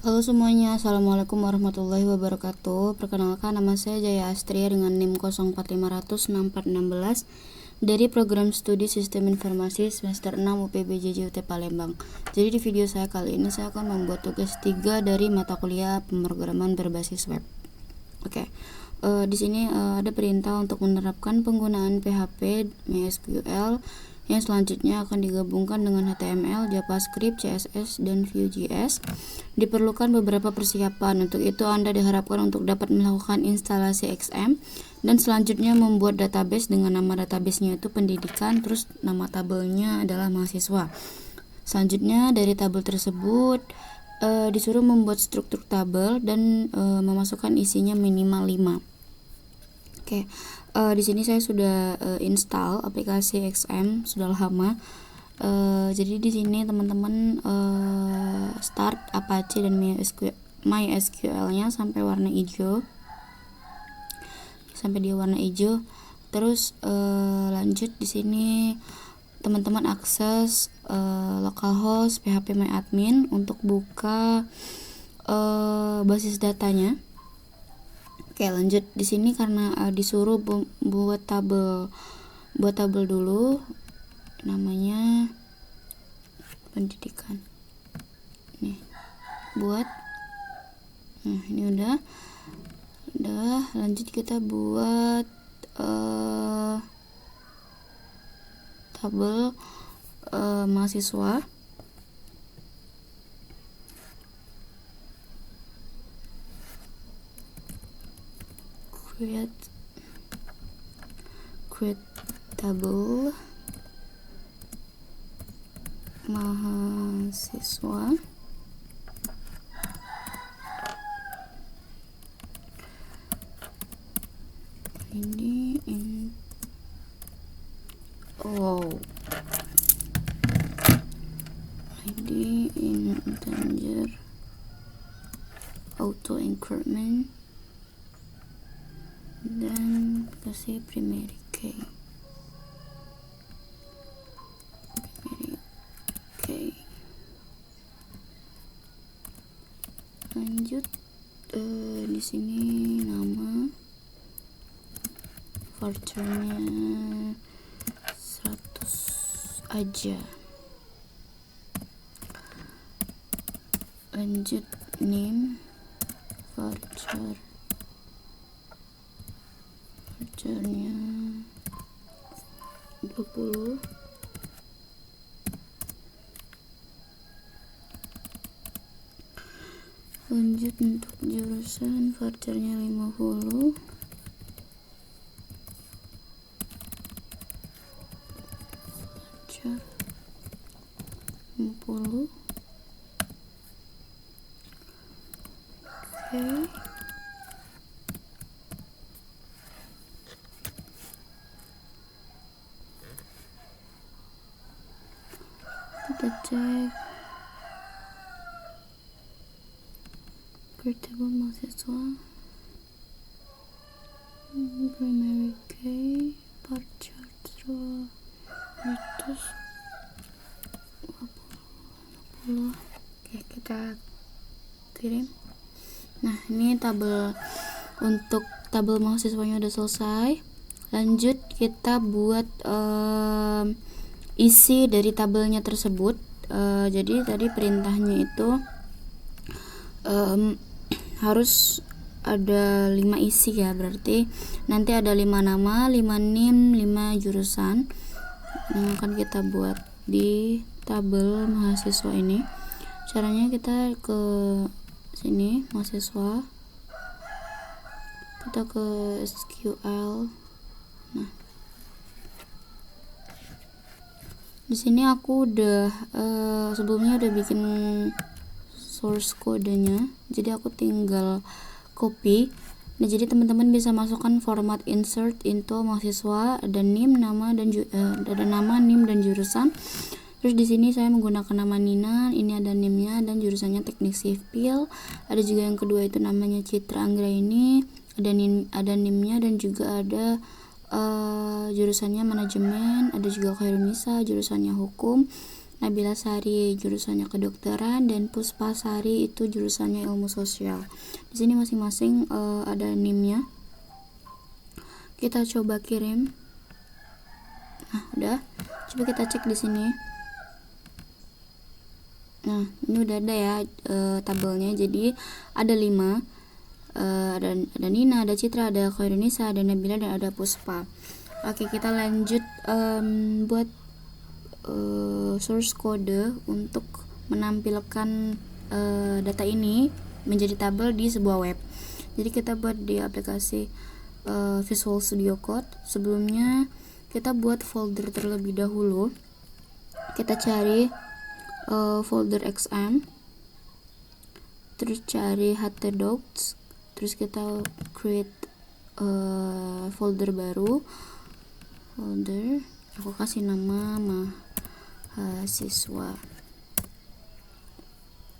Halo semuanya, Assalamualaikum warahmatullahi wabarakatuh. Perkenalkan, nama saya Jaya Astria dengan NIM 0450064616 dari program studi Sistem Informasi semester 6 UPBJJUT Palembang. Jadi di video saya kali ini saya akan membuat tugas 3 dari mata kuliah pemrograman berbasis web. Oke. Di sini ada perintah untuk menerapkan penggunaan PHP, MySQL yang selanjutnya akan digabungkan dengan HTML, JavaScript, CSS, dan Vue.js. Diperlukan beberapa persiapan. Untuk itu Anda diharapkan untuk dapat melakukan instalasi XM dan selanjutnya membuat database dengan nama databasenya itu pendidikan, terus nama tabelnya adalah mahasiswa. Selanjutnya dari tabel tersebut disuruh membuat struktur tabel dan memasukkan isinya minimal 5. Oke, di sini saya sudah install aplikasi XM sudah lama. Jadi di sini teman-teman start Apache dan MySQL-nya sampai warna hijau, sampai dia warna hijau. Terus lanjut di sini teman-teman akses localhost phpMyAdmin untuk buka basis datanya. Oke, lanjut di sini karena disuruh buat tabel dulu, namanya pendidikan. Nih, buat. Nah, ini udah. Lanjut kita buat tabel mahasiswa. Create tabel mahasiswa. Ini ID integer auto increment dan kasih primary key. Lanjut di sini nama vouchernya 100 aja. Lanjut name vouchernya 20. Lanjut untuk jurusan vouchernya 50. Voucher 50. Oke. Kita cek tabel mahasiswa, primary key, bar chart 250. Oke, kita kirim. Nah, ini tabel untuk tabel mahasiswanya udah selesai. Lanjut kita buat isi dari tabelnya tersebut. Jadi tadi perintahnya itu harus ada 5 isi ya, berarti nanti ada 5 nama, 5 NIM, 5 jurusan yang akan kita buat di tabel mahasiswa ini. Caranya kita ke sini mahasiswa, kita ke SQL. Nah, di sini aku udah sebelumnya udah bikin source kodenya, jadi aku tinggal copy. Nah, jadi teman-teman bisa masukkan format insert into mahasiswa, ada NIM, nama dan ada nama, NIM dan jurusan. Terus di sini saya menggunakan nama Nina, ini ada NIM-nya dan jurusannya teknik sipil. Ada juga yang kedua itu namanya Citra Anggraini, ada NIM-nya dan juga ada jurusannya manajemen. Ada juga Khairunisa, jurusannya hukum. Nabila Sari jurusannya kedokteran, dan Puspa Sari itu jurusannya ilmu sosial. Di sini masing-masing ada NIM-nya. Kita coba kirim. Nah, udah. Coba kita cek di sini. Nah, ini udah ada ya tabelnya. Jadi ada 5. Ada Nina, ada Citra, ada Khairunisa, ada Nabila, dan ada Puspa. Oke, kita lanjut buat source code untuk menampilkan data ini menjadi tabel di sebuah web. Jadi kita buat di aplikasi Visual Studio Code. Sebelumnya kita buat folder terlebih dahulu. Kita cari folder XM, terus cari htdocs, terus kita create folder baru. Folder, aku kasih nama mahasiswa.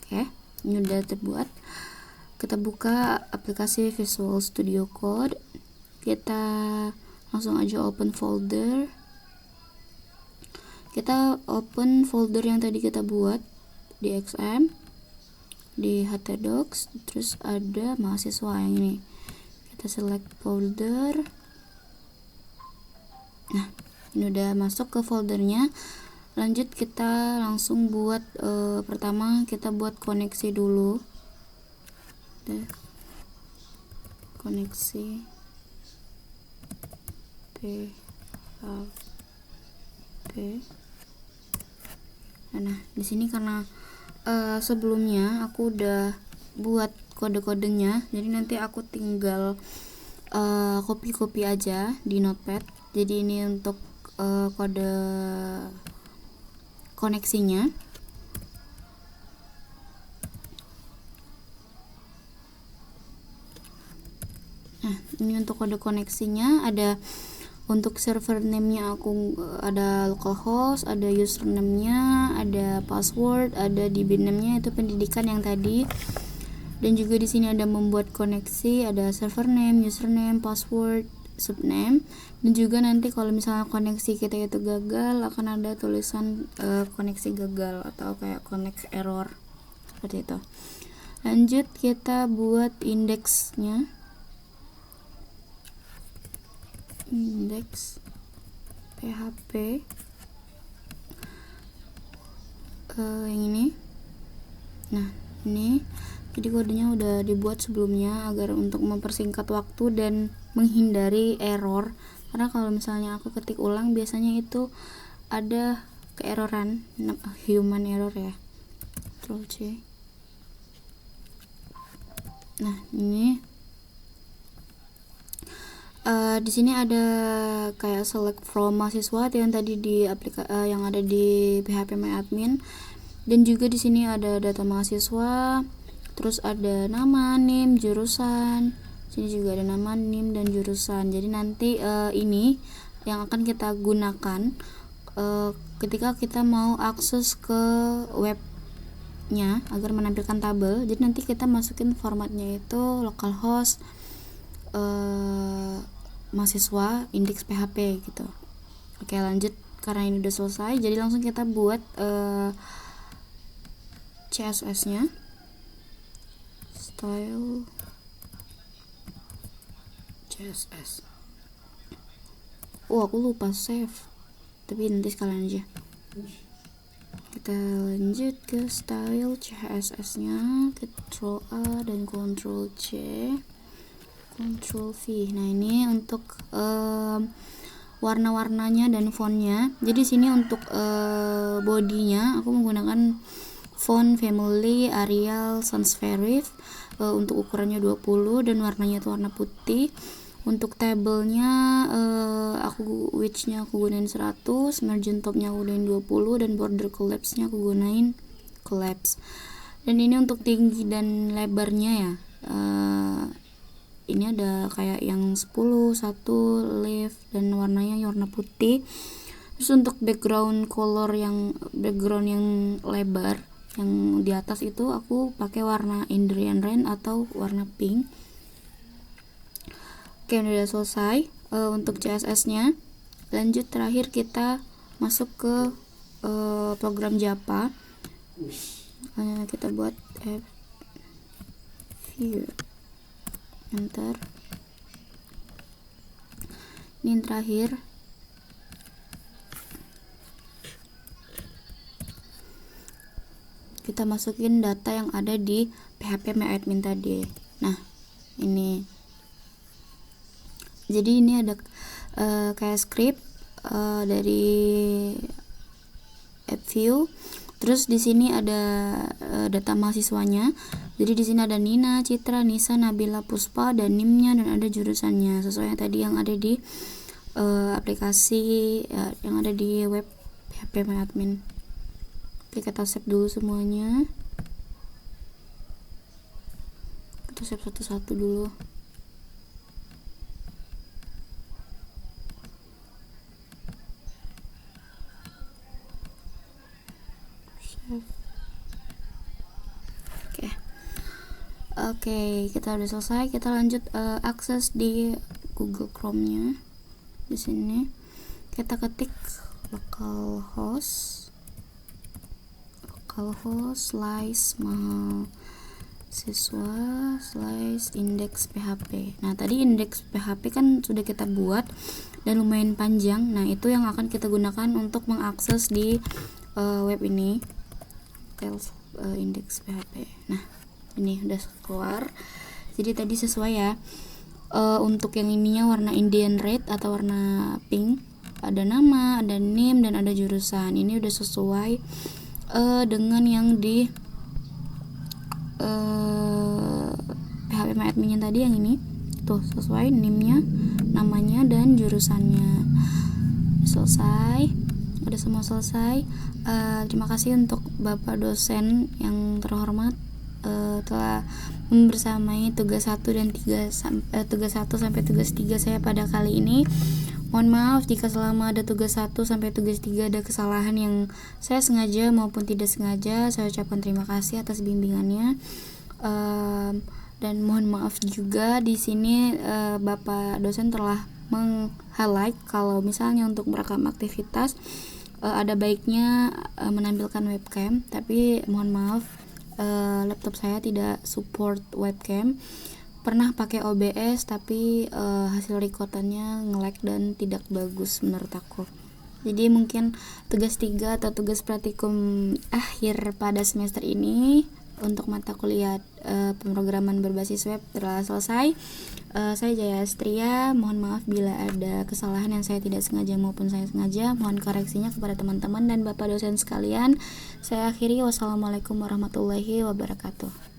Oke, ini udah terbuat. Kita buka aplikasi Visual Studio Code. Kita langsung aja open folder. Kita open folder yang tadi kita buat di XM, di htdocs, terus ada mahasiswa yang ini. Kita select folder. Nah, ini udah masuk ke foldernya. Lanjut kita langsung buat pertama kita buat koneksi dulu. Koneksi PHP. Nah, di sini karena sebelumnya aku udah buat kode-kodenya, jadi nanti aku tinggal copy aja di notepad. Jadi ini untuk kode koneksinya. Nah, ini untuk kode koneksinya. Ada untuk server name-nya aku ada localhost, ada username-nya, ada password, ada DB name-nya itu pendidikan yang tadi. Dan juga di sini ada membuat koneksi, ada server name, username, password, subname. Dan juga nanti kalau misalnya koneksi kita itu gagal, akan ada tulisan koneksi gagal atau kayak connect error seperti itu. Lanjut kita buat indeksnya. Indeks PHP yang ini. Nah, ini jadi kodenya udah dibuat sebelumnya agar untuk mempersingkat waktu dan menghindari error, karena kalau misalnya aku ketik ulang biasanya itu ada keeroran, human error ya. Ctrl C. Nah, ini di sini ada kayak select from mahasiswa yang tadi di yang ada di PHP My Admin, dan juga di sini ada data mahasiswa, terus ada nama, NIM, jurusan. Sini juga ada nama, NIM, dan jurusan. Jadi nanti ini yang akan kita gunakan ketika kita mau akses ke webnya agar menampilkan tabel. Jadi nanti kita masukin formatnya itu localhost mahasiswa indeks PHP gitu. Oke, lanjut karena ini udah selesai, jadi langsung kita buat CSS-nya. Style CSS. Aku lupa save, tapi nanti sekalian aja. Kita lanjut ke style CSS-nya, Ctrl A dan Ctrl C, Ctrl V. Nah, ini untuk warna-warnanya dan fontnya. Jadi sini untuk bodinya aku menggunakan font family Arial sans serif. Untuk ukurannya 20 dan warnanya itu warna putih. Untuk tabelnya width-nya aku gunain 100, margin top-nya aku gunain 20, dan border collapse-nya aku gunain collapse. Dan ini untuk tinggi dan lebarnya ya. Ini ada kayak yang 10, 1, left, dan warnanya warna putih. Terus untuk background color yang lebar yang di atas itu aku pakai warna Indian Rain atau warna pink. Oke, udah selesai untuk CSS-nya. Lanjut terakhir kita masuk ke program Java. Kita buat view, enter. Ini yang terakhir. Kita masukin data yang ada di PHP MyAdmin tadi. Nah, ini. Jadi ini ada kayak script dari app view. Terus di sini ada data mahasiswanya. Jadi di sini ada Nina, Citra, Nisa, Nabila, Puspa, dan NIM-nya, dan ada jurusannya sesuai yang tadi yang ada di aplikasi yang ada di web PHP MyAdmin. Oke, kita save dulu semuanya. Kita save satu-satu dulu. Oke, kita udah selesai. Kita lanjut akses di Google Chrome-nya. Di sini kita ketik localhost slice mahasiswa slice index PHP. Nah, tadi indeks PHP kan sudah kita buat dan lumayan panjang. Nah, itu yang akan kita gunakan untuk mengakses di web ini. Indeks PHP. Nah, ini udah keluar. Jadi tadi sesuai ya. Untuk yang ininya warna Indian red atau warna pink, ada nama, ada NIM, dan ada jurusan. Ini udah sesuai dengan yang di PHP MyAdmin tadi, yang ini tuh sesuai NIM-nya, namanya, dan jurusannya. Selesai, udah semua selesai. Terima kasih untuk Bapak dosen yang terhormat telah membersamai tugas 1 dan tugas 1 sampai tugas 3 saya pada kali ini. Mohon maaf jika selama ada tugas 1 sampai tugas 3 ada kesalahan yang saya sengaja maupun tidak sengaja. Saya ucapkan terima kasih atas bimbingannya. Dan mohon maaf juga di sini Bapak dosen telah meng-highlight kalau misalnya untuk merekam aktivitas ada baiknya menampilkan webcam, tapi mohon maaf laptop saya tidak support webcam. Pernah pakai OBS tapi hasil recordannya nge-lag dan tidak bagus menurut aku. Jadi mungkin tugas 3 atau tugas praktikum akhir pada semester ini untuk mata kuliah pemrograman berbasis web telah selesai. Saya Jaya Astria, mohon maaf bila ada kesalahan yang saya tidak sengaja maupun saya sengaja. Mohon koreksinya kepada teman-teman dan Bapak dosen sekalian. Saya akhiri, wassalamualaikum warahmatullahi wabarakatuh.